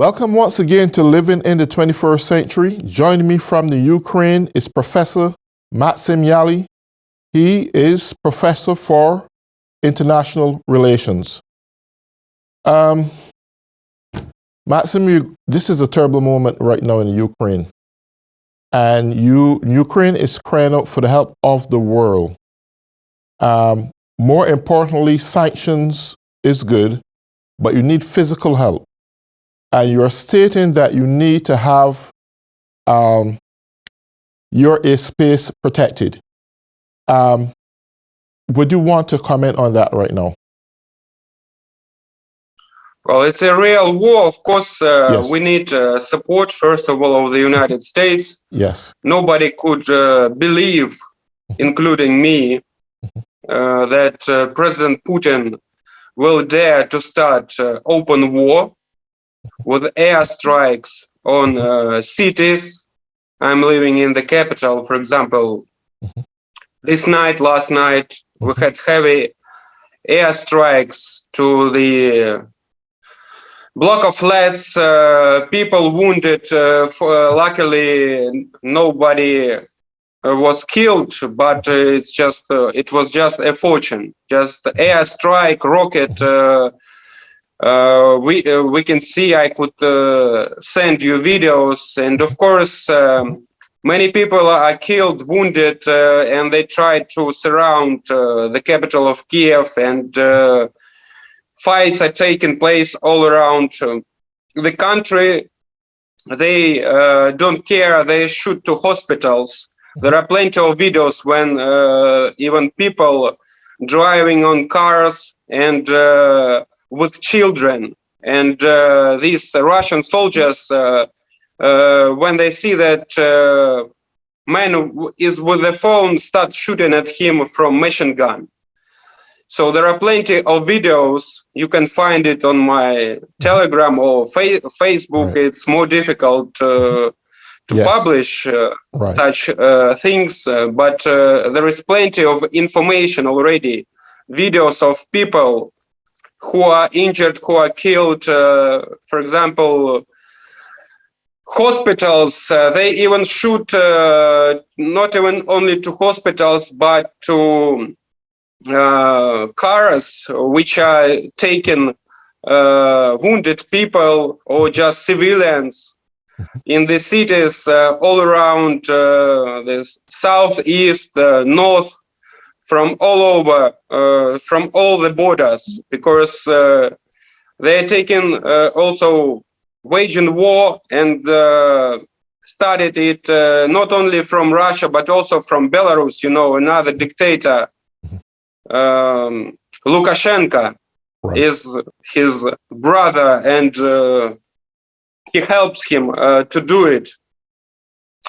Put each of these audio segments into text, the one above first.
Welcome once again to Living in the 21st Century. Joining me from the Ukraine is Professor Maksim Yali. He is Professor for International Relations. Maksim, this is a terrible moment right now in Ukraine. And Ukraine is crying out for the help of the world. More importantly, sanctions is good, but you need physical help. And you are stating that you need to have your airspace protected. Would you want to comment on that right now? Well, it's a real war. Of course, Yes. We need support, first of all, of the United States. Yes. Nobody could believe, including me, that President Putin will dare to start open war with airstrikes on cities. I'm living in the capital, for example. Last night, we had heavy airstrikes to the block of flats, people wounded. Luckily, nobody was killed, but it was just a fortune. Just airstrike, rocket. We can see. I could send you videos, and of course, many people are killed, wounded, and they tried to surround the capital of Kiev, and fights are taking place all around the country. They don't care. They shoot to hospitals. There are plenty of videos when even people driving on cars and with children. And these Russian soldiers, when they see that man is with the phone, start shooting at him from machine gun. So there are plenty of videos. You can find it on my Telegram or Facebook. Right. It's more difficult to publish such things, but there is plenty of information already. Videos of people who are injured, who are killed. For example, hospitals, they even shoot not even only to hospitals, but to cars which are taking wounded people or just civilians in the cities all around the southeast, north, from all over, from all the borders, because they're taking also waging war and started it not only from Russia but also from Belarus. You know, another dictator, Lukashenko, is his brother, and he helps him to do it.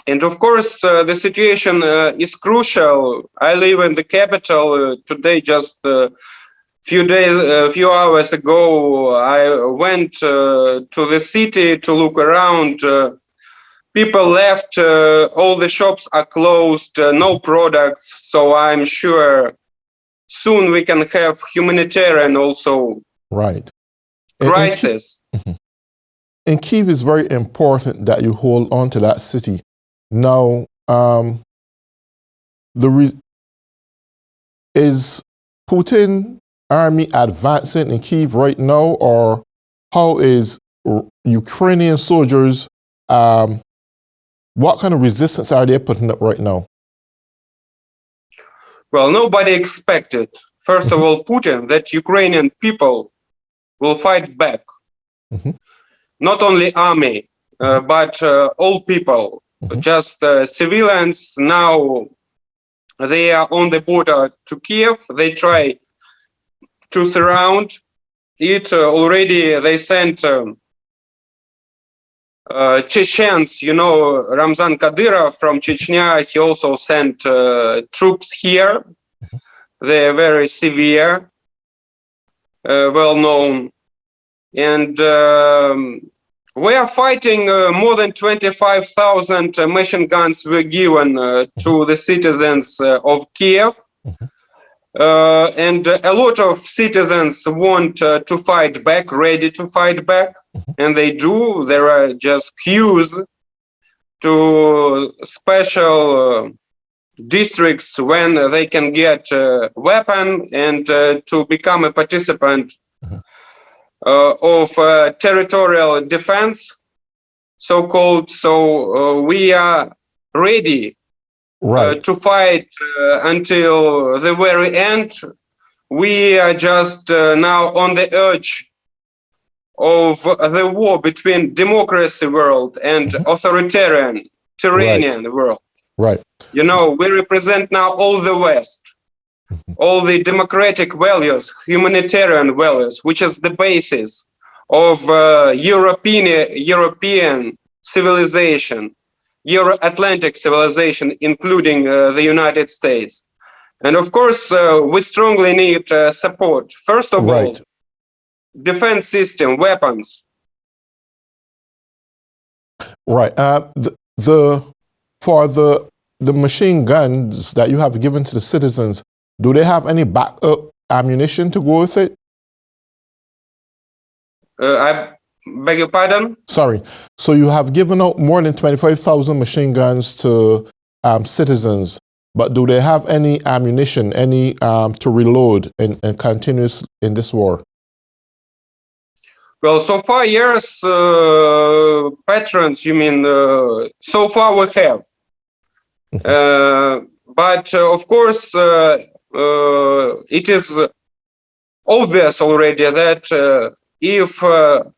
And of course, the situation is crucial. I live in the capital today. Just a few hours ago, I went to the city to look around. People left. All the shops are closed. No products. So I'm sure soon we can have humanitarian also crisis. In Kyiv, it's very important that you hold on to that city. Now, is Putin army advancing in Kyiv right now, or how is Ukrainian soldiers, what kind of resistance are they putting up right now? Well, nobody expected, first of all, Putin, that Ukrainian people will fight back. Not only army, but all people, just civilians. Now they are on the border to Kiev. They try to surround it. Already they sent Chechens, you know, Ramzan Kadyrov from Chechnya. He also sent troops here. They are very severe, well known. And we are fighting. More than 25,000 machine guns were given to the citizens of Kiev. and a lot of citizens want to fight back, ready to fight back, and they do. There are just queues to special districts when they can get a weapon and to become a participant of territorial defense, so-called. So we are ready to fight until the very end. We are just now on the edge of the war between democracy world and authoritarian, tyrannian world. Right. You know, we represent now all the West, all the democratic values, humanitarian values, which is the basis of European civilization, Euro-Atlantic civilization, including the United States. And of course, we strongly need support. First of all, defense system, weapons. Right. For the machine guns that you have given to the citizens, do they have any backup ammunition to go with it? I beg your pardon? Sorry. So you have given out more than 25,000 machine guns to citizens, but do they have any ammunition, any to reload and continuous in this war? Well, so far, yes, patrons, you mean, so far we have. But of course, it is obvious already that if the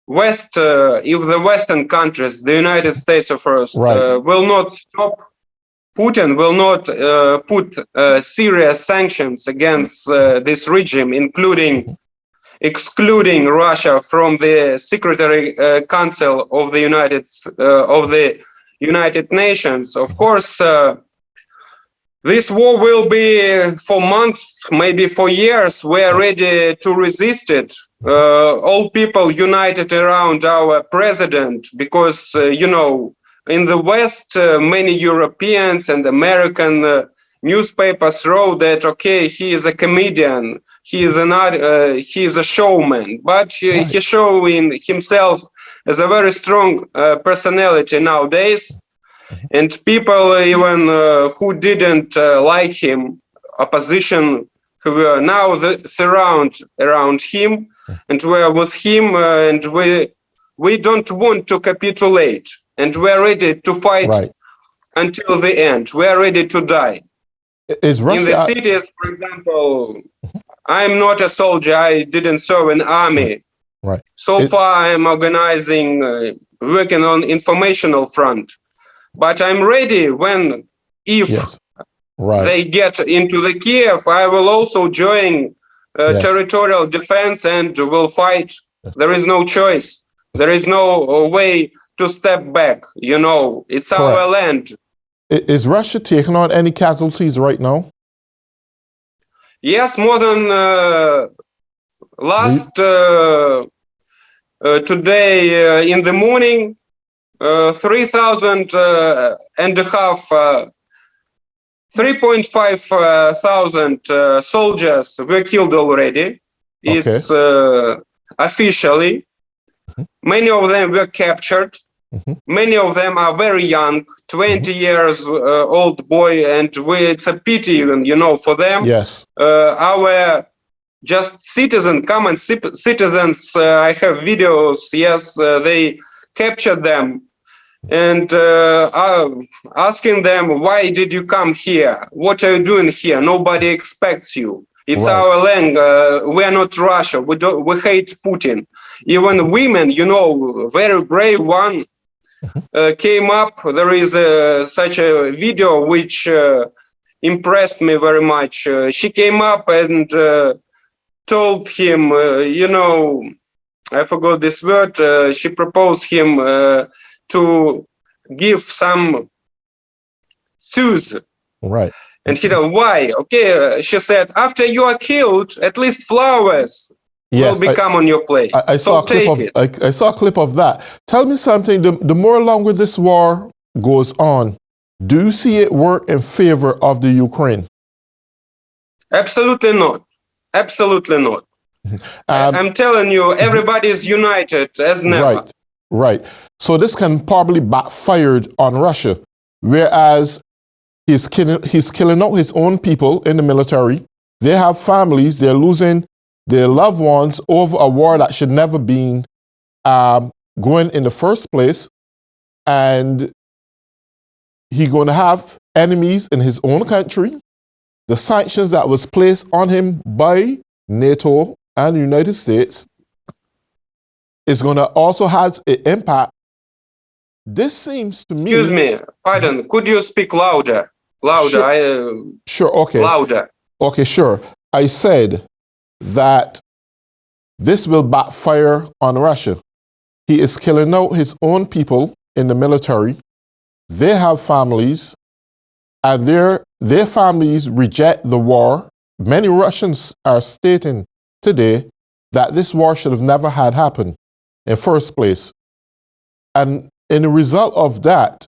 Western countries, the United States first, will not stop, Putin will not put serious sanctions against this regime, including excluding Russia from the Secretary Council of the United Nations. Of course, this war will be for months, maybe for years. We are ready to resist it. All people united around our president, because, you know, in the West, many Europeans and American newspapers wrote that, okay, he is a comedian, he is a showman, but he's showing himself as a very strong personality nowadays. And people even who didn't like him, opposition, who were now surround around him and were with him, and we don't want to capitulate, and we're ready to fight until the end. We're ready to die. Is Russia in the cities, for example? I'm not a soldier. I didn't serve in army. So far, I'm organizing, working on informational front. But I'm ready when, if they get into the Kiev, I will also join territorial defense and will fight. There is no choice. There is no way to step back. You know, it's our land. Is Russia taking on any casualties right now? Yes, more than today in the morning, 3.5 thousand soldiers were killed already. It's officially. Many of them were captured. Many of them are very young, 20 years old boy, and it's a pity even, you know, for them. Our just common citizens, I have videos, they captured them and asking them, why did you come here? What are you doing here? Nobody expects you. It's our land. We are not Russia. We hate Putin. Even women, you know, very brave one came up. There is such a video which impressed me very much. She came up and told him, you know, I forgot this word. She proposed him to give some shoes. And he said, why? Okay, she said, after you are killed, at least flowers will become on your plate. I saw a clip of that. Tell me something, the more longer this war goes on, do you see it work in favor of the Ukraine? Absolutely not. Absolutely not. I'm telling you, everybody is united as never. Right. So this can probably backfire on Russia, whereas he's killing out his own people in the military. They have families. They're losing their loved ones over a war that should never been going in the first place. And he's going to have enemies in his own country. The sanctions that was placed on him by NATO and the United States is going to also have an impact. This seems to me... Excuse me, pardon, could you speak louder? Louder. Sure, okay. Louder. Okay, sure. I said that this will backfire on Russia. He is killing out his own people in the military. They have families, and their families reject the war. Many Russians are stating today that this war should have never had happened in first place. And in the result of that,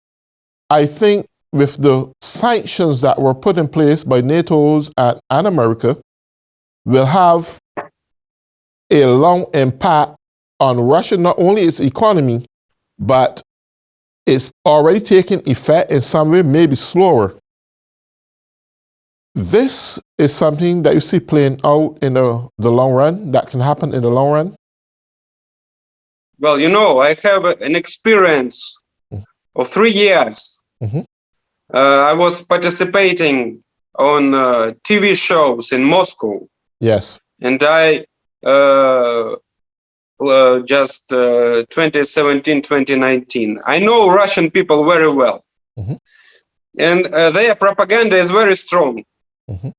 I think with the sanctions that were put in place by NATO and America, will have a long impact on Russia, not only its economy, but it's already taking effect in some way, maybe slower. This is something that you see playing out in the long run, that can happen in the long run? Well, you know, I have an experience of 3 years. Mm-hmm. I was participating on TV shows in Moscow. Yes. And I just 2017, 2019. I know Russian people very well. Mm-hmm. And their propaganda is very strong. Mm-hmm.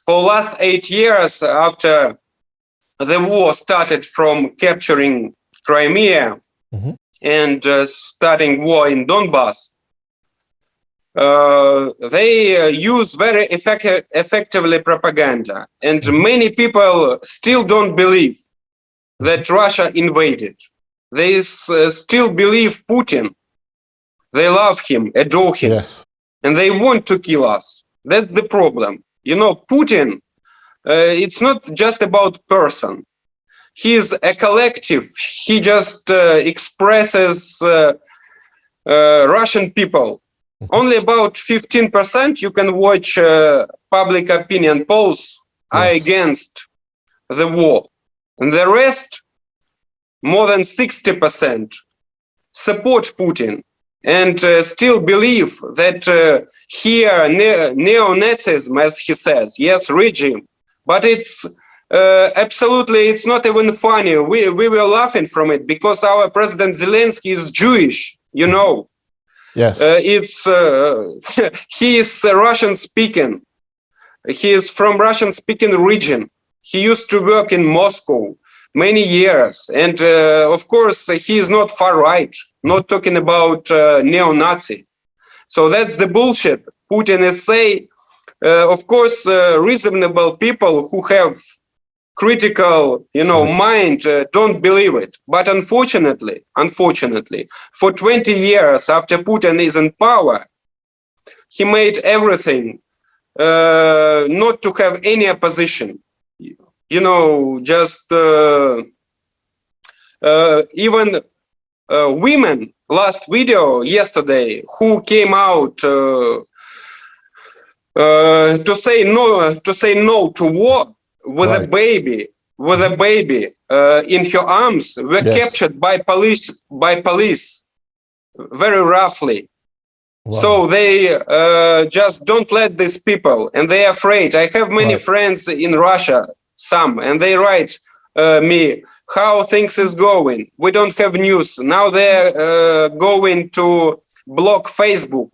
For last 8 years after the war started from capturing Crimea mm-hmm. and starting war in Donbass, they use very effectively propaganda. And many people still don't believe that Russia invaded. They still believe Putin. They love him, adore him, yes. And they want to kill us. That's the problem. You know, Putin, it's not just about person. He's a collective. He just expresses Russian people. Only about 15% you can watch public opinion polls are against the war. And the rest, more than 60%, support Putin and still believe that here neo-Nazism, as he says, yes, regime, but it's absolutely, it's not even funny. We were laughing from it because our President Zelensky is Jewish, you know. Yes. He is Russian speaking. He is from Russian speaking region. He used to work in Moscow many years. And of course, he is not far right, not talking about neo-Nazi. So that's the bullshit Putin is saying. Of course, reasonable people who have critical, mind don't believe it. But unfortunately, for 20 years after Putin is in power, he made everything not to have any opposition. Just even women, last video yesterday, who came out to say no to war with a baby in her arms, were captured by police very roughly. Wow. So they just don't let these people, and they're afraid. I have many friends in Russia, some, and they write me how things is going. We don't have news. Now they're going to block Facebook,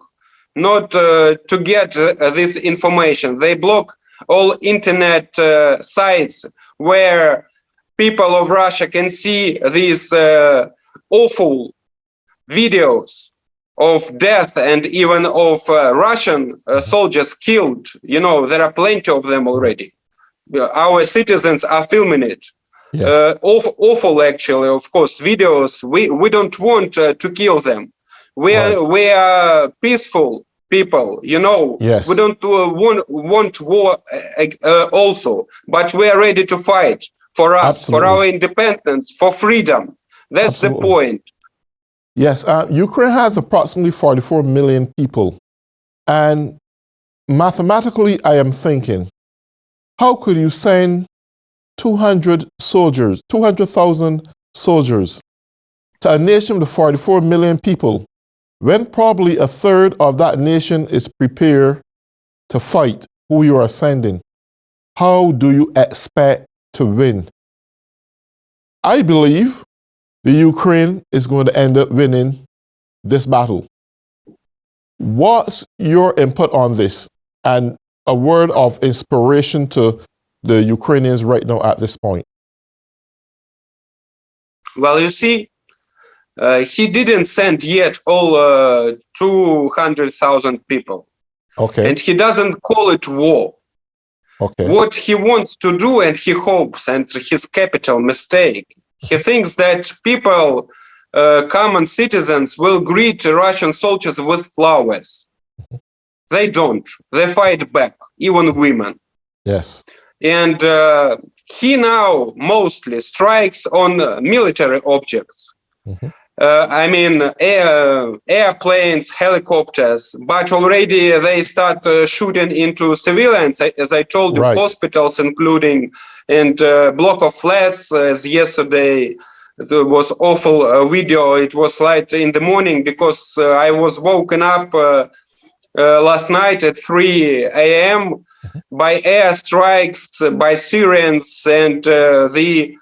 not to get this information. They block all internet sites where people of Russia can see these awful videos of death and even of Russian soldiers killed. There are plenty of them already. Our citizens are filming it. Yes. Awful, actually, of course, videos. We don't want to kill them. We are peaceful people. You know, Yes. we don't want war also, but we are ready to fight for us, for Absolutely. our independence, for freedom. That's Absolutely. the point. Yes, Ukraine has approximately 44 million people. And mathematically, I am thinking, how could you send 200,000 soldiers to a nation with 44 million people when probably a third of that nation is prepared to fight who you are sending? How do you expect to win? I believe the Ukraine is going to end up winning this battle. What's your input on this and a word of inspiration to the Ukrainians right now at this point? Well, you see, he didn't send yet all 200,000 people. Okay. And he doesn't call it war. Okay. What he wants to do, and he hopes, and his capital mistake, he thinks that people, common citizens, will greet Russian soldiers with flowers. They don't. They fight back, even women. Yes. And he now mostly strikes on military objects. Mm-hmm. I mean, airplanes, helicopters, but already they start shooting into civilians, as I told you, Right. hospitals including, and block of flats, as yesterday there was awful video. It was light in the morning because I was woken up last night at 3 a.m. by airstrikes, by sirens, and the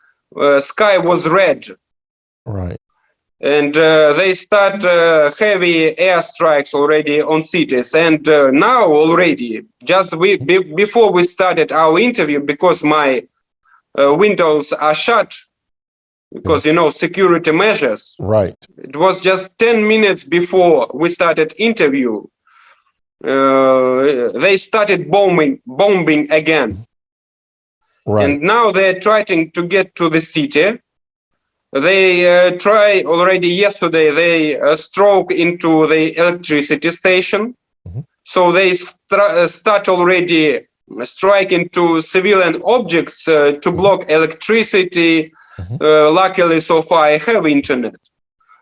sky was red. Right. And they start heavy airstrikes already on cities. And now already, just before we started our interview, because my windows are shut, because, you know, security measures. Right. It was just 10 minutes before we started interview. They started bombing again. Right. And now they're trying to get to the city. They try already yesterday, they struck into the electricity station. Mm-hmm. So they start already striking to civilian objects to block electricity. Mm-hmm. Luckily, so far, I have internet.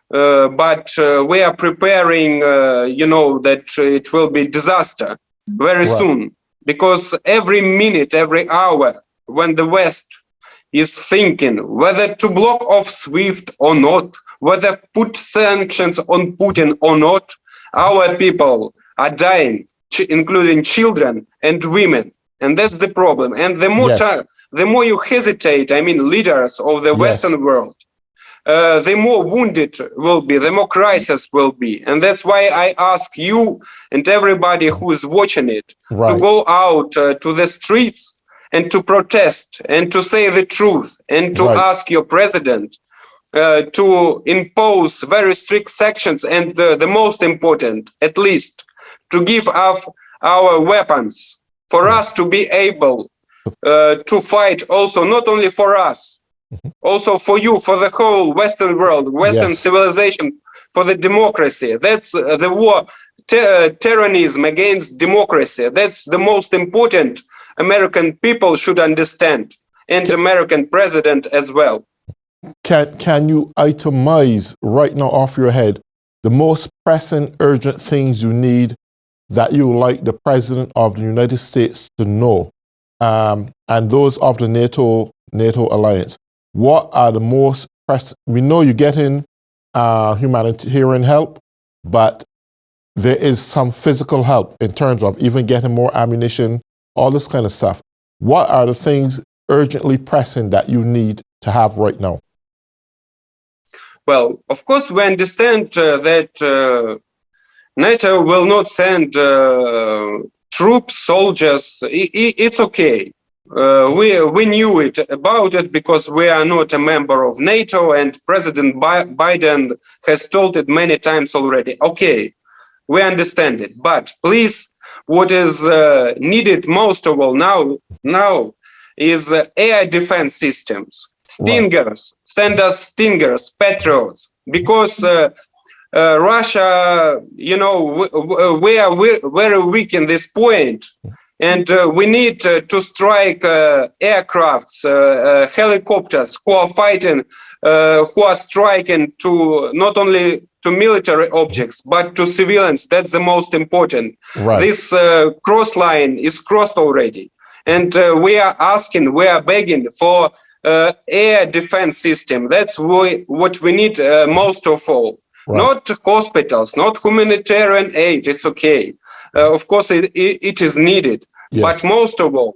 But we are preparing, you know, that it will be disaster very soon. Because every minute, every hour, when the West is thinking whether to block off SWIFT or not, whether put sanctions on Putin or not, our people are dying, including children and women. And that's the problem. And the more you hesitate, I mean, leaders of the Western world, the more wounded will be, the more crisis will be. And that's why I ask you and everybody who is watching it to go out to the streets and to protest and to say the truth and to ask your president to impose very strict sanctions and the most important, at least, to give us our weapons for us to be able to fight also, not only for us, also for you, for the whole Western world, Western civilization, for the democracy. That's the war, tyrannism against democracy. That's the most important American people should understand, and American president as well. Can you itemize right now off your head the most pressing, urgent things you need that you would like the president of the United States to know, and those of the NATO alliance? What are the most pressing? We know you're getting humanitarian help, but there is some physical help in terms of even getting more ammunition, all this kind of stuff. What are the things urgently pressing that you need to have right now? Well, of course, we understand that NATO will not send troops, soldiers. It's okay. We knew about it because we are not a member of NATO, and President Biden has told it many times already. Okay, we understand it. But please, what is needed most of all now is air defense systems. Stingers, send us Stingers, Patriots, because Russia, we are very weak in this point. And we need to strike aircrafts, helicopters who are fighting, who are striking to not only to military objects, but to civilians. That's the most important. Right. This cross line is crossed already. And we are begging for air defense system. That's what we need most of all. Right. Not hospitals, not humanitarian aid. It's okay. Of course, it is needed. Yes. But most of all,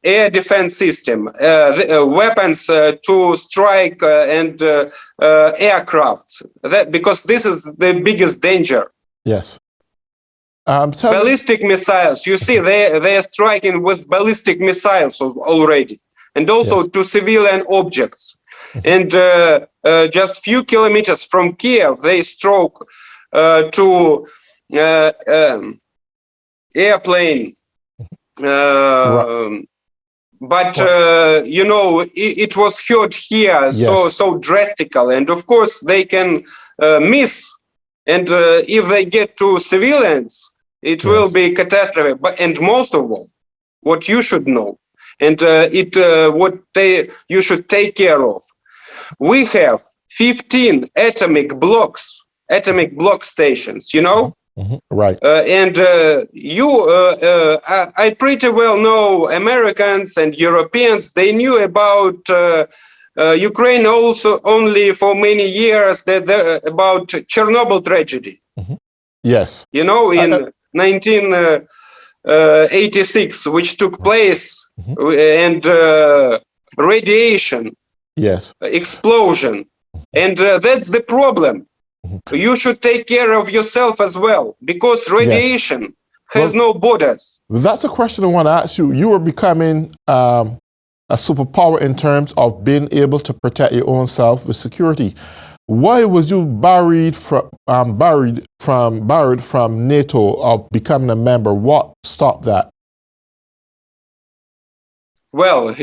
air defense system, weapons to strike and aircrafts. Because this is the biggest danger. Yes. Ballistic missiles. You see, they are striking with ballistic missiles already, and also yes. to civilian objects. And just few kilometers from Kiev, they struck to airplane. Right. But it was heard here yes. so drastically, and of course they can miss. And if they get to civilians, it yes. will be catastrophe. And most of all, what you should know, and you should take care of. We have 15 atomic block stations. You know. Mm-hmm. Right. And I pretty well know Americans and Europeans. They knew about Ukraine also only for many years about Chernobyl tragedy. Mm-hmm. Yes. You know, in 1986, which took place, mm-hmm. and radiation, yes, explosion, and that's the problem. You should take care of yourself as well, because radiation yes. has no borders. That's a question I want to ask you. You were becoming a superpower in terms of being able to protect your own self with security. Why was you barred from NATO or becoming a member? What stopped that? Well,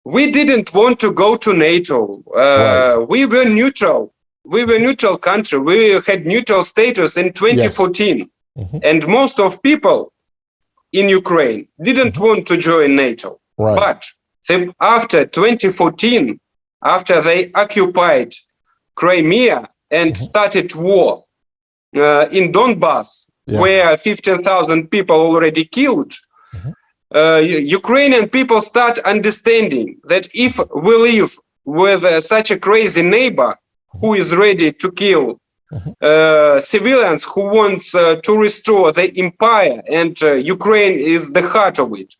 we didn't want to go to NATO. Right. We were neutral. We were a neutral country. We had neutral status in 2014. Yes. Mm-hmm. And most of people in Ukraine didn't mm-hmm. want to join NATO. Right. But after 2014, after they occupied Crimea and mm-hmm. started war in Donbass, yes. where 15,000 people already killed, mm-hmm. Ukrainian people start understanding that if we live with such a crazy neighbor who is ready to kill civilians, who wants to restore the empire, and Ukraine is the heart of it.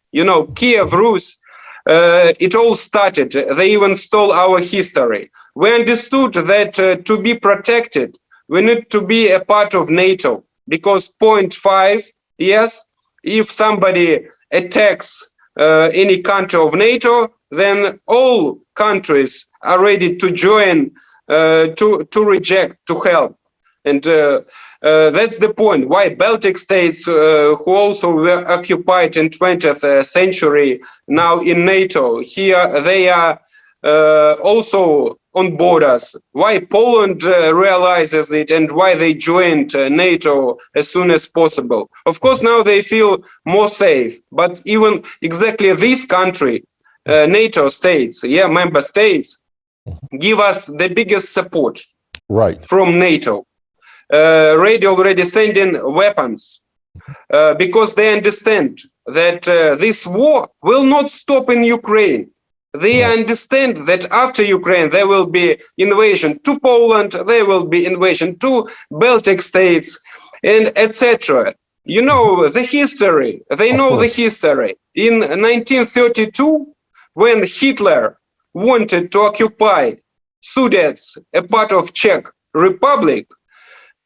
Kiev, Rus, it all started. They even stole our history. We understood that to be protected, we need to be a part of NATO, because point 5, yes, if somebody attacks any country of NATO, then all countries are ready to join, to reject, to help. And that's the point why Baltic states, who also were occupied in 20th century, now in NATO, here they are also on borders. Why Poland realizes it, and why they joined NATO as soon as possible. Of course, now they feel more safe, but even exactly this country, NATO states, member states, give us the biggest support right. from NATO. Already sending weapons because they understand that this war will not stop in Ukraine. They understand that after Ukraine there will be invasion to Poland, there will be invasion to Baltic states, and etc. The history. They know the history. In 1932, when Hitler wanted to occupy Sudets, a part of Czech Republic,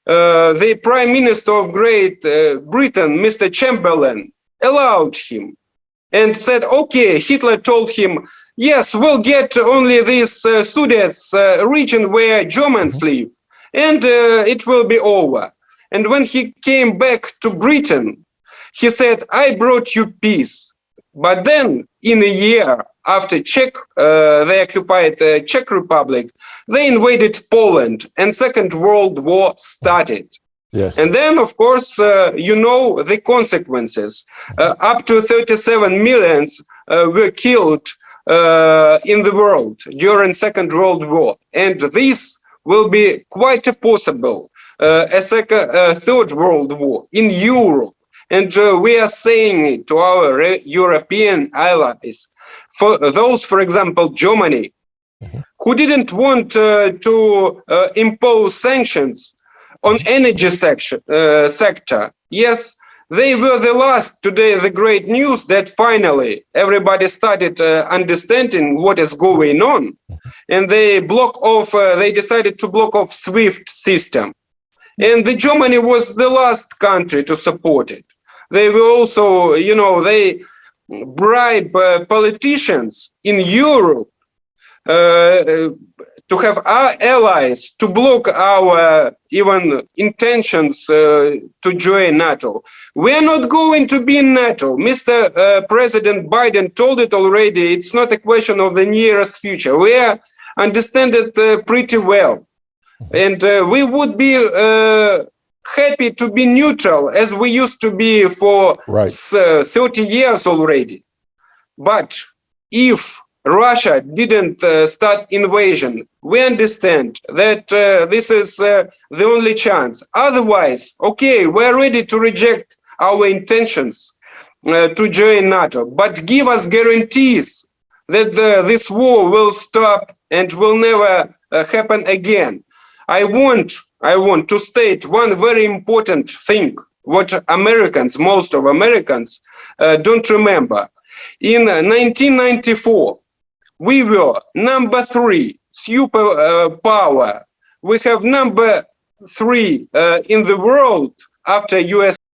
the Prime Minister of Great Britain, Mr. Chamberlain, allowed him and said, okay, Hitler told him, yes, we'll get only this Sudets region where Germans live, and it will be over. And when he came back to Britain, he said, I brought you peace, But then, in a year after they occupied the Czech Republic, they invaded Poland, and Second World War started. Yes. And then, of course, you know the consequences. Up to 37 millions were killed in the world during Second World War, and this will be quite possible a Third World War in Europe. And we are saying to our European allies, for those, for example, Germany, who didn't want to impose sanctions on energy sector. Yes, they were the last. Today, the great news that finally everybody started understanding what is going on, and they decided to block off SWIFT system. And the Germany was the last country to support it. They were also, they bribe politicians in Europe to have our allies to block our even intentions to join NATO. We are not going to be in NATO. Mr. President Biden told it already. It's not a question of the nearest future. We understand it pretty well. And we would be happy to be neutral as we used to be for 30 years already. But if Russia didn't start invasion, we understand that this is the only chance. Otherwise, okay, we're ready to reject our intentions to join NATO, but give us guarantees that this war will stop and will never happen again. I want to state one very important thing, what Americans, most of Americans, don't remember. In 1994, we were number 3 superpower. We have number 3 in the world after USA.